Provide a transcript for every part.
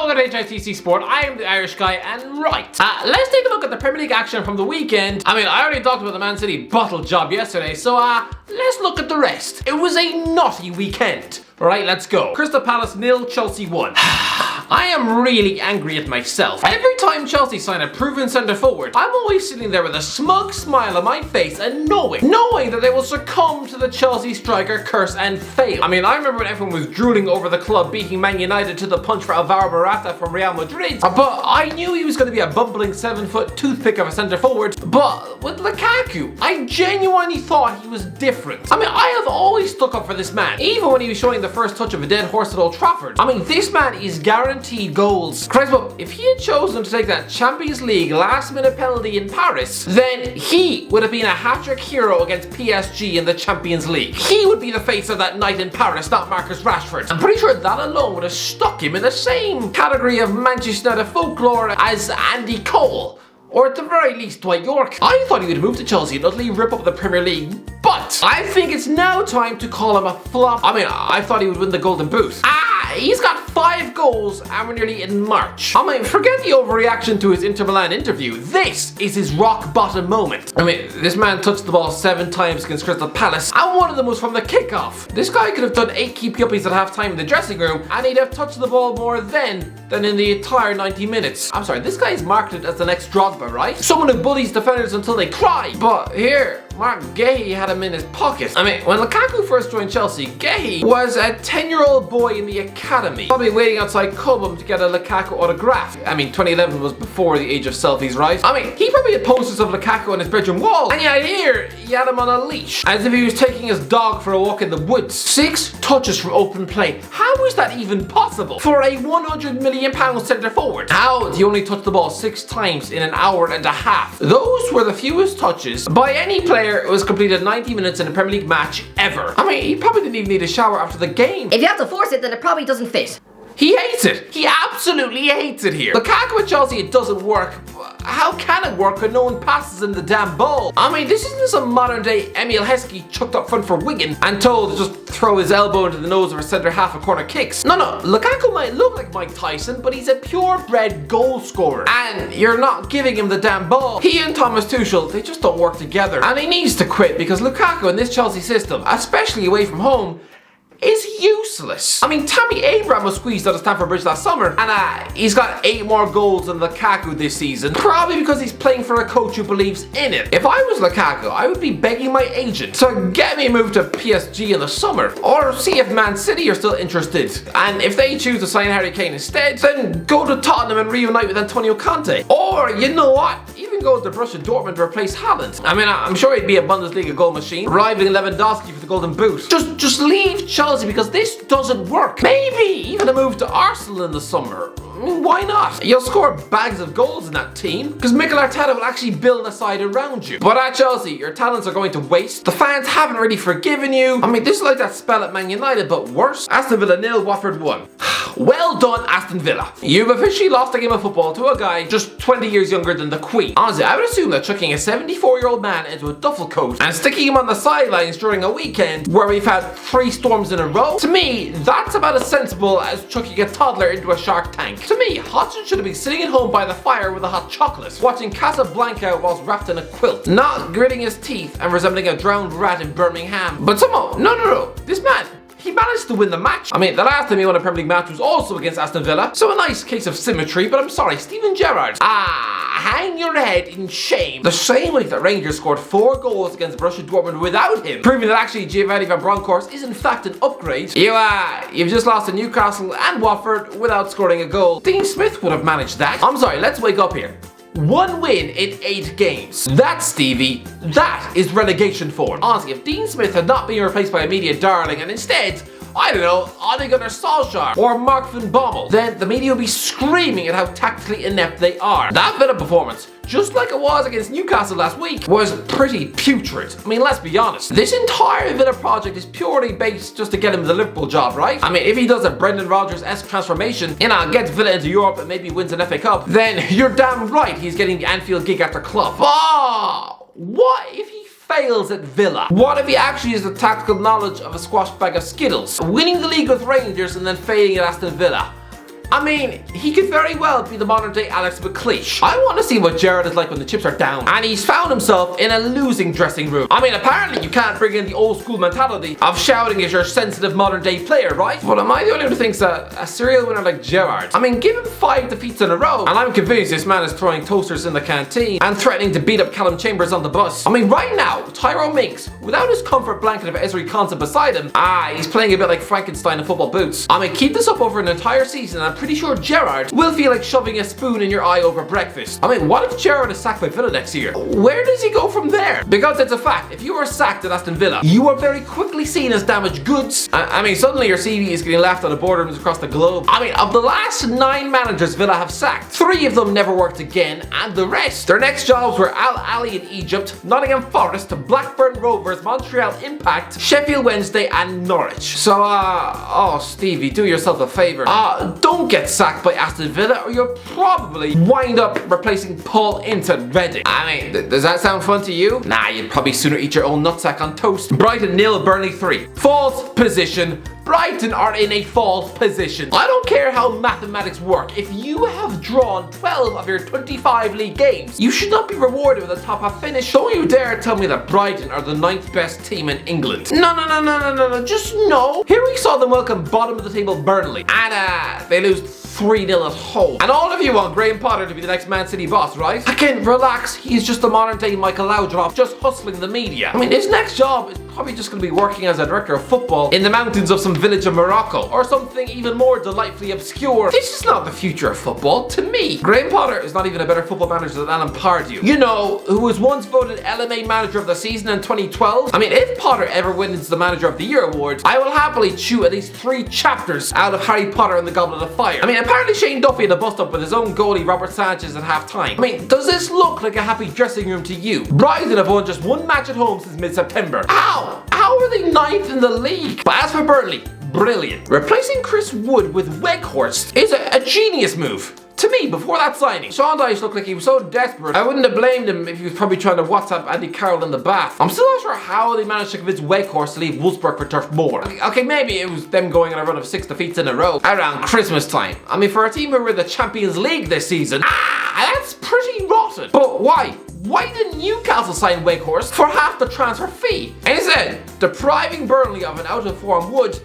welcome to HITC Sport. I am the Irish guy, and right, let's take a look at the Premier League action from the weekend. I mean, I already talked about the Man City bottle job yesterday, so let's look at the rest. It was a naughty weekend. Right, let's go. Crystal Palace 0, Chelsea 1. I am really angry at myself. Every time Chelsea sign a proven centre forward, I'm always sitting there with a smug smile on my face and knowing that they will succumb to the Chelsea striker curse and fail. I mean, I remember when everyone was drooling over the club beating Man United to the punch for Alvaro Morata from Real Madrid, but I knew he was going to be a bumbling 7-foot toothpick of a centre forward. But with Lukaku, I genuinely thought he was different. I mean, I have always stuck up for this man, even when he was showing the first touch of a dead horse at Old Trafford. I mean, this man is guaranteed goals. Christ, but if he had chosen to take that Champions League last-minute penalty in Paris, then he would have been a hat-trick hero against PSG in the Champions League. He would be the face of that night in Paris, not Marcus Rashford. I'm pretty sure that alone would have stuck him in the same category of Manchester United folklore as Andy Cole, or at the very least Dwight York. I thought he would move to Chelsea and utterly rip up the Premier League, but I think it's now time to call him a flop. I mean, I thought he would win the Golden Boot. He's got 5 goals and we're nearly in March. I mean, forget the overreaction to his Inter Milan interview. This is his rock bottom moment. I mean, this man touched the ball 7 times against Crystal Palace, and one of them was from the kickoff. This guy could have done 8 keepy uppies at half time in the dressing room, and he'd have touched the ball more then than in the entire 90 minutes. I'm sorry, this guy is marketed as the next Drogba, right? Someone who bullies defenders until they cry. But here, Mark Gahey had him in his pocket. I mean, when Lukaku first joined Chelsea, Gahey was a 10-year-old boy in the academy, probably waiting outside Cobham to get a Lukaku autograph. I mean, 2011 was before the age of selfies, right? I mean, he probably had posters of Lukaku on his bedroom wall, and yet here, he had him on a leash, as if he was taking his dog for a walk in the woods. 6 touches from open play. How is that even possible for a £100 million centre forward? How did he only touch the ball 6 times in an hour and a half? Those were the fewest touches by any player who has completed 90 minutes in a Premier League match ever. I mean, he probably didn't even need a shower after the game. If you have to force it, then it probably doesn't fit. He hates it. He absolutely hates it here. Lukaku at Chelsea, it doesn't work. How can it work when no one passes him the damn ball? I mean, this isn't some modern day Emil Heskey chucked up front for Wigan and told to just throw his elbow into the nose of a centre half of corner kicks. No, Lukaku might look like Mike Tyson, but he's a purebred goal scorer. And you're not giving him the damn ball. He and Thomas Tuchel, they just don't work together. And he needs to quit because Lukaku in this Chelsea system, especially away from home, is useless. I mean, Tammy Abraham was squeezed out of Stamford Bridge last summer, and he's got 8 more goals than Lukaku this season, probably because he's playing for a coach who believes in it. If I was Lukaku, I would be begging my agent to get me moved to PSG in the summer, or see if Man City are still interested. And if they choose to sign Harry Kane instead, then go to Tottenham and reunite with Antonio Conte. Or, you know what? Even go to Borussia Dortmund to replace Haaland. I mean, I'm sure he'd be a Bundesliga goal machine, rivaling Lewandowski for the Golden Boot. Just leave Chelsea because this doesn't work. Maybe even a move to Arsenal in the summer. I mean, why not? You'll score bags of goals in that team because Mikel Arteta will actually build a side around you. But at Chelsea, your talents are going to waste. The fans haven't really forgiven you. I mean, this is like that spell at Man United, but worse. Aston Villa 0, Watford 1. Well done, Aston Villa. You've officially lost a game of football to a guy just 20 years younger than the Queen. Honestly, I would assume that chucking a 74-year-old man into a duffel coat and sticking him on the sidelines during a weekend where we've had 3 storms in a row, to me, that's about as sensible as chucking a toddler into a shark tank. To me, Hodgson should have been sitting at home by the fire with a hot chocolate, watching Casablanca whilst wrapped in a quilt, not gritting his teeth and resembling a drowned rat in Birmingham. But somehow, no, this man, he managed to win the match. I mean, the last time he won a Premier League match was also against Aston Villa, so a nice case of symmetry, but I'm sorry, Steven Gerrard. Hang your head in shame. The same week that Rangers scored 4 goals against Borussia Dortmund without him, proving that actually Giovanni Van Bronckhorst is in fact an upgrade. You've just lost to Newcastle and Watford without scoring a goal. Dean Smith would have managed that. I'm sorry, let's wake up here. 1 win in 8 games. That, Stevie, that is relegation form. Honestly, if Dean Smith had not been replaced by a media darling and instead, I don't know, Ole Gunnar Solskjaer or Mark van Bommel, then the media will be screaming at how tactically inept they are. That Villa performance, just like it was against Newcastle last week, was pretty putrid. I mean, let's be honest. This entire Villa project is purely based just to get him the Liverpool job, right? I mean, if he does a Brendan Rodgers-esque transformation, gets Villa into Europe and maybe wins an FA Cup, then you're damn right he's getting the Anfield gig at the club. What if he fails at Villa? What if he actually has the tactical knowledge of a squash bag of Skittles, winning the league with Rangers and then failing at Aston Villa? I mean, he could very well be the modern day Alex McLeish. I want to see what Gerrard is like when the chips are down and he's found himself in a losing dressing room. I mean, apparently you can't bring in the old school mentality of shouting at your sensitive modern day player, right? But am I the only one who thinks that a serial winner like Gerrard, I mean, give him 5 defeats in a row and I'm convinced this man is throwing toasters in the canteen and threatening to beat up Callum Chambers on the bus. I mean, right now, Tyrone Mings, without his comfort blanket of Ezri Konsa beside him, he's playing a bit like Frankenstein in football boots. I mean, keep this up over an entire season and I'm pretty sure Gerrard will feel like shoving a spoon in your eye over breakfast. I mean, what if Gerrard is sacked by Villa next year? Where does he go from there? Because it's a fact, if you are sacked at Aston Villa, you are very quickly seen as damaged goods. I mean, suddenly your CV is getting laughed at the boardrooms across the globe. I mean, of the last 9 managers Villa have sacked, 3 of them never worked again, and the rest, their next jobs were Al Ahly in Egypt, Nottingham Forest, Blackburn Rovers, Montreal Impact, Sheffield Wednesday, and Norwich. So, oh Stevie, do yourself a favour. Don't get sacked by Aston Villa or you'll probably wind up replacing Paul Ince at Reading. I mean, does that sound fun to you? Nah, you'd probably sooner eat your own nutsack on toast. Brighton 0, Burnley 3. False position. Brighton are in a false position. I don't care how mathematics work. If you have drawn 12 of your 25 league games, you should not be rewarded with a top half finish. Don't you dare tell me that Brighton are the 9th best team in England. No. Just no. Here we saw them welcome bottom of the table Burnley. And they lose 3-0 at home. And all of you want Graham Potter to be the next Man City boss, right? Again, relax. He's just a modern day Michael Laudrup, just hustling the media. I mean, his next job is probably just going to be working as a director of football in the mountains of some village of Morocco, or something even more delightfully obscure. This is not the future of football, to me. Graham Potter is not even a better football manager than Alan Pardew. You know, who was once voted LMA Manager of the Season in 2012. I mean, if Potter ever wins the Manager of the Year award, I will happily chew at least 3 chapters out of Harry Potter and the Goblet of Fire. I mean, apparently Shane Duffy had a bust-up with his own goalie Robert Sanchez at half-time. I mean, does this look like a happy dressing room to you? Brighton have won just 1 match at home since mid-September. How are they 9th in the league? But as for Burnley, brilliant. Replacing Chris Wood with Weghorst is a genius move. To me, before that signing, Sean Dyche looked like he was so desperate, I wouldn't have blamed him if he was probably trying to WhatsApp Andy Carroll in the bath. I'm still not sure how they managed to convince Weghorst to leave Wolfsburg for Turf Moor. Okay, maybe it was them going on a run of 6 defeats in a row around Christmas time. I mean, for a team who were in the Champions League this season, that's pretty rotten. But why? Why didn't Newcastle sign Weghorst for half the transfer fee? And instead, depriving Burnley of an out-of-form Wood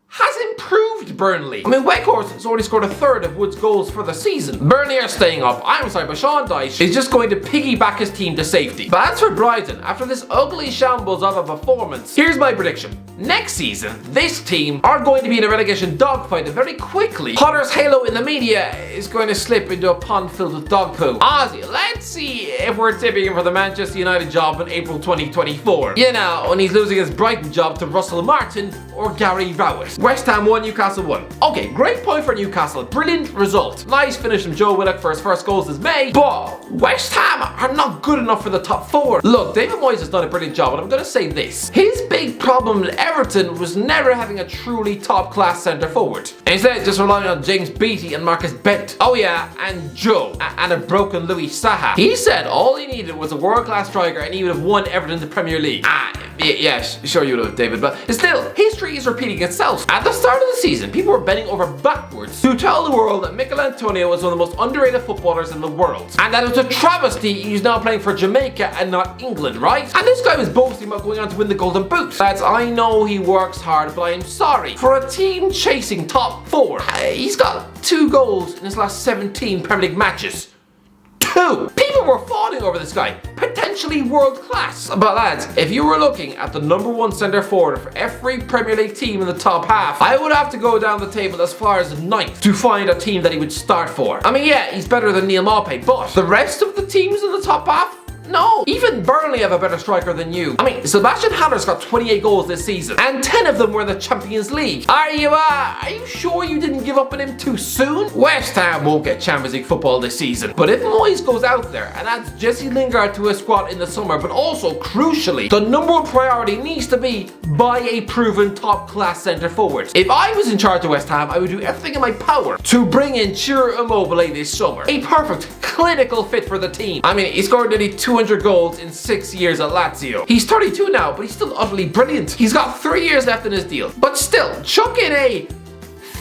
has improved Burnley. I mean, Weghorst has already scored a third of Wood's goals for the season. Burnley are staying up. I'm sorry, but Sean Dyche is just going to piggyback his team to safety. But as for Brighton, after this ugly shambles of a performance, here's my prediction. Next season, this team are going to be in a relegation dogfight, and very quickly, Potter's halo in the media is going to slip into a pond filled with dog poo. Ozzy, let's see if we're tipping him for the Manchester United job in April 2024. You know, when he's losing his Brighton job to Russell Martin or Gary Rowett. West Ham 1, Newcastle 1. Okay, great point for Newcastle. Brilliant result. Nice finish from Joe Willock for his first goals this May, but West Ham are not good enough for the top 4. Look, David Moyes has done a brilliant job, and I'm going to say this. His big problem at Everton was never having a truly top-class centre forward. Instead, just relying on James Beattie and Marcus Bent. Oh yeah, and Joe, and a broken Louis Saha. He said all he needed was a world-class striker and he would have won Everton the Premier League. Yeah, sure you would have, David, but still, history is repeating itself. At the start of the season, people were bending over backwards to tell the world that Mikel Antonio was one of the most underrated footballers in the world. And that it was a travesty he's now playing for Jamaica and not England, right? And this guy was boasting about going on to win the Golden Boot. Lads, I know he works hard, but I am sorry. For a team chasing top 4, he's got 2 goals in his last 17 Premier League matches. 2! People were falling over this guy. Potentially world class. But lads, if you were looking at the number 1 centre forward for every Premier League team in the top half, I would have to go down the table as far as 9th to find a team that he would start for. I mean, yeah, he's better than Neil Maupay, but the rest of the teams in the top half? No, even Burnley have a better striker than you. I mean, Sebastian Haller's got 28 goals this season, and 10 of them were in the Champions League. Are you sure you didn't give up on him too soon? West Ham won't get Champions League football this season, but if Moyes goes out there and adds Jesse Lingard to his squad in the summer, but also, crucially, the number 1 priority needs to be buy a proven top-class centre forward. If I was in charge of West Ham, I would do everything in my power to bring in Ciro Immobile this summer. A perfect, clinical fit for the team. I mean, he scored nearly 200 goals in 6 years at Lazio. He's 32 now, but he's still utterly brilliant. He's got 3 years left in his deal. But still, chuck in a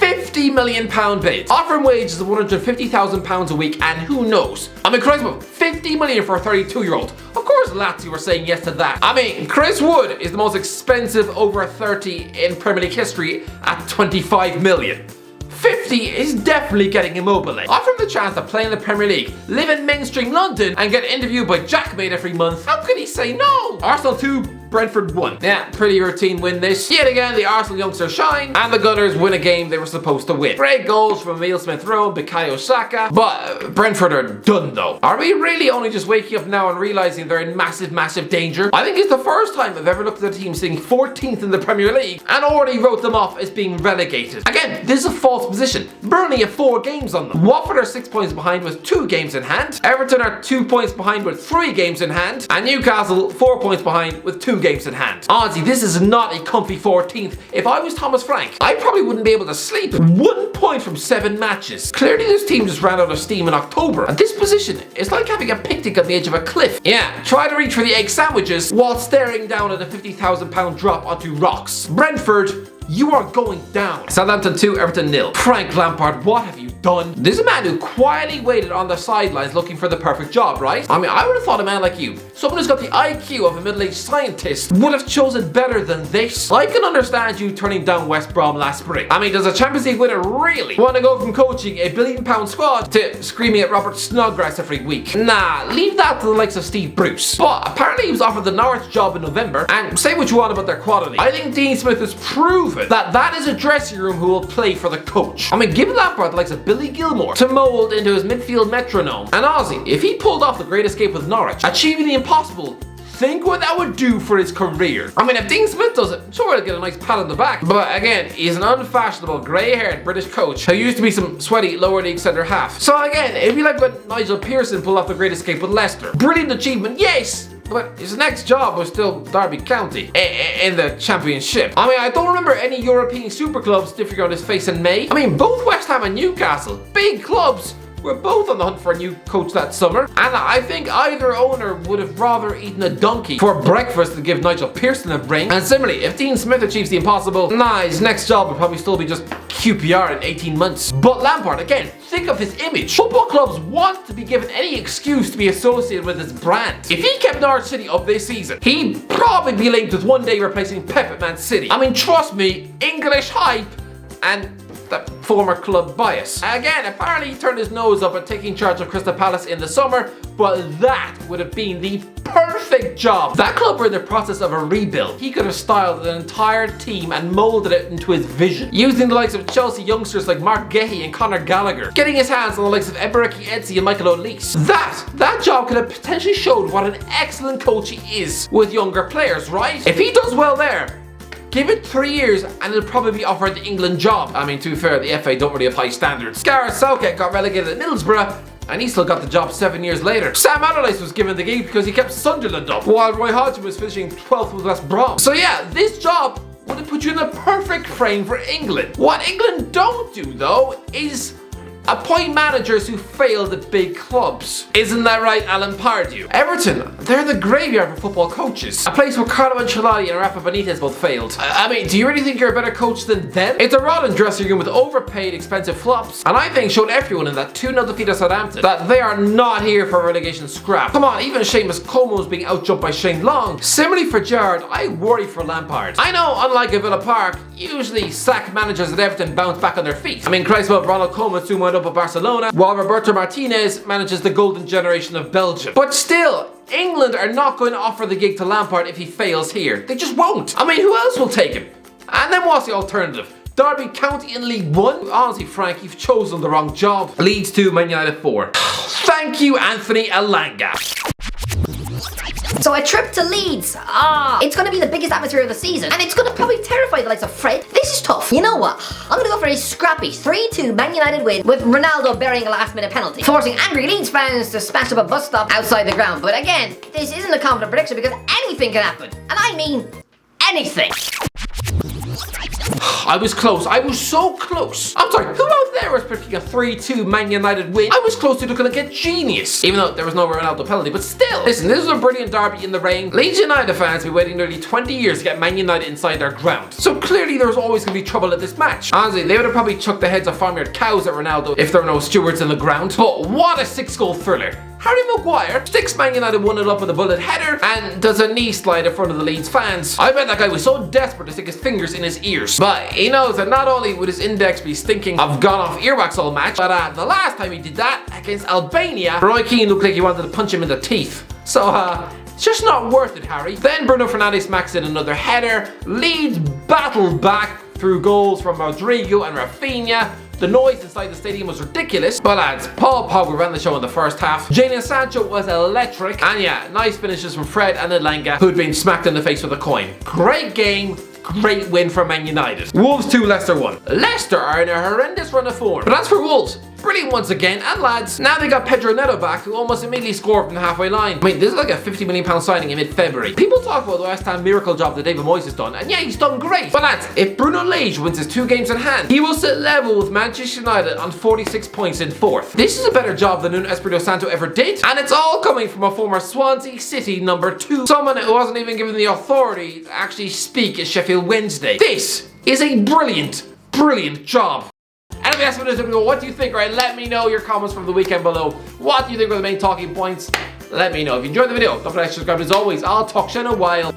£50 million bid, offering wages of £150,000 a week, and who knows? I mean, Christ, £50 million for a 32-year-old. Of course Lazio were saying yes to that. I mean, Chris Wood is the most expensive over 30 in Premier League history at £25 million. 50 is definitely getting immobile. Offer him the chance to play in the Premier League, live in mainstream London, and get interviewed by Jackmate every month. How could he say no? Arsenal 2, Brentford 1. Yeah, pretty routine win this. Yet again, the Arsenal youngsters shine, and the Gunners win a game they were supposed to win. Great goals from Emile Smith-Rowe and Bukayo Saka, but Brentford are done though. Are we really only just waking up now and realising they're in massive danger? I think it's the first time I've ever looked at a team sitting 14th in the Premier League and already wrote them off as being relegated. Again, this is a false position. Burnley have 4 games on them. Watford are 6 points behind with 2 games in hand. Everton are 2 points behind with 3 games in hand. And Newcastle 4 points behind with 2 games in hand. Honestly, this is not a comfy 14th. If I was Thomas Frank, I probably wouldn't be able to sleep. 1 point from 7 matches. Clearly this team just ran out of steam in October. At this position, it's like having a picnic on the edge of a cliff. Yeah, try to reach for the egg sandwiches while staring down at a £50,000 drop onto rocks. Brentford, you are going down. Southampton 2, Everton 0. Frank Lampard, what have you done? This is a man who quietly waited on the sidelines looking for the perfect job, right? I mean, I would have thought a man like you, someone who's got the IQ of a middle-aged scientist, would have chosen better than this. I can understand you turning down West Brom last spring. I mean, does a Champions League winner really want to go from coaching a £1 billion squad to screaming at Robert Snodgrass every week? Nah, leave that to the likes of Steve Bruce. But apparently he was offered the Norwich job in November, and say what you want about their quality, I think Dean Smith has proven that is a dressing room who will play for the coach. I mean, give Lampard the likes of Billy Gilmore to mould into his midfield metronome. And Ozzy, if he pulled off the great escape with Norwich, achieving the impossible, think what that would do for his career. I mean, if Dean Smith does it, sure, he'll get a nice pat on the back. But again, he's an unfashionable, grey-haired British coach who used to be some sweaty lower league centre half. So again, it'd be like when Nigel Pearson pulled off the great escape with Leicester. Brilliant achievement, yes, but his next job was still Derby County in the Championship. I mean, I don't remember any European super clubs differing on his face in May. I mean, both West Ham and Newcastle, big clubs, were both on the hunt for a new coach that summer, and I think either owner would have rather eaten a donkey for breakfast than give Nigel Pearson a ring. And similarly, if Dean Smith achieves the impossible, his next job would probably still be just QPR in 18 months. But Lampard, again, think of his image. Football clubs want to be given any excuse to be associated with his brand. If he kept Norwich City up this season, he'd probably be linked with one day replacing Pep at Man City. I mean, trust me, English hype and that former club bias. Again, apparently he turned his nose up at taking charge of Crystal Palace in the summer, but that would have been the perfect job. That club were in the process of a rebuild. He could have styled an entire team and moulded it into his vision, using the likes of Chelsea youngsters like Mark Gahey and Conor Gallagher, getting his hands on the likes of Ebereki Eze and Michael Olise. That job could have potentially showed what an excellent coach he is with younger players, right? If he does well there, give it 3 years and he'll probably be offered the England job. I mean, to be fair, the FA don't really have high standards. Gareth Southgate got relegated at Middlesbrough, and he still got the job 7 years later. Sam Allardyce was given the gig because he kept Sunderland up, while Roy Hodgson was finishing 12th with West Brom. So yeah, this job would have put you in the perfect frame for England. What England don't do, though, is appoint managers who failed at big clubs. Isn't that right, Alan Pardew? Everton, they're the graveyard for football coaches. A place where Carlo Ancelotti and Rafa Benitez both failed. I mean, do you really think you're a better coach than them? It's a rotten dressing room with overpaid, expensive flops, and I think showed everyone in that 2-0 defeat of Southampton that they are not here for a relegation scrap. Come on, even Seamus Coleman being outjumped by Shane Long. Similarly for Gerrard, I worry for Lampard. I know, unlike a Villa Park, usually sack managers at Everton bounce back on their feet. I mean, Christ, Ronald Koeman soon went up at Barcelona, while Roberto Martinez manages the golden generation of Belgium. But still, England are not going to offer the gig to Lampard if he fails here. They just won't. I mean, who else will take him? And then what's the alternative? Derby County in League 1? Honestly, Frank, you've chosen the wrong job. Leeds 2, Man United 4. Thank you, Anthony Elanga. So a trip to Leeds. It's going to be the biggest atmosphere of the season, and it's going to probably terrify the likes of Fred. This is tough. You know what? I'm going to go for a scrappy 3-2 Man United win with Ronaldo burying a last-minute penalty, forcing angry Leeds fans to smash up a bus stop outside the ground. But again, this isn't a confident prediction because anything can happen, and I mean anything. I was close. I was so close. I'm sorry, who out there was predicting a 3-2 Man United win? I was close to looking like a genius. Even though there was no Ronaldo penalty, but still. Listen, this was a brilliant derby in the rain. Leeds United fans have been waiting nearly 20 years to get Man United inside their ground. So clearly there was always going to be trouble at this match. Honestly, they would have probably chucked the heads of farmyard cows at Ronaldo if there were no stewards in the ground. But what a 6-goal thriller. Harry Maguire sticks Man United 1-0 up with a bullet header and does a knee slide in front of the Leeds fans. I bet that guy was so desperate to stick his fingers in his ears. But he knows that not only would his index be stinking of gone off earwax all match, but the last time he did that against Albania, Roy Keane looked like he wanted to punch him in the teeth. So it's just not worth it, Harry. Then Bruno Fernandes maxed in another header. Leeds battled back through goals from Rodrigo and Rafinha. The noise inside the stadium was ridiculous. But lads, Paul Pogba ran the show in the first half. Jadon Sancho was electric. And yeah, nice finishes from Fred and Elanga, who'd been smacked in the face with a coin. Great game. Great win for Man United. Wolves 2, Leicester 1. Leicester are in a horrendous run of form. But as for Wolves, brilliant once again. And lads, now they got Pedro Neto back, who almost immediately scored from the halfway line. I mean, this is like a £50 million signing in mid-February. People talk about the West Ham miracle job that David Moyes has done, and yeah, he's done great. But lads, if Bruno Lage wins his 2 games in hand, he will sit level with Manchester United on 46 points in 4th. This is a better job than Nuno Espirito Santo ever did, and it's all coming from a former Swansea City number 2. Someone who wasn't even given the authority to actually speak at Sheffield Wednesday. This is a brilliant, brilliant job. Anyway, that's what it is. What do you think? Right, let me know your comments from the weekend below. What do you think were the main talking points? Let me know. If you enjoyed the video, don't forget to subscribe. As always, I'll talk to you in a while.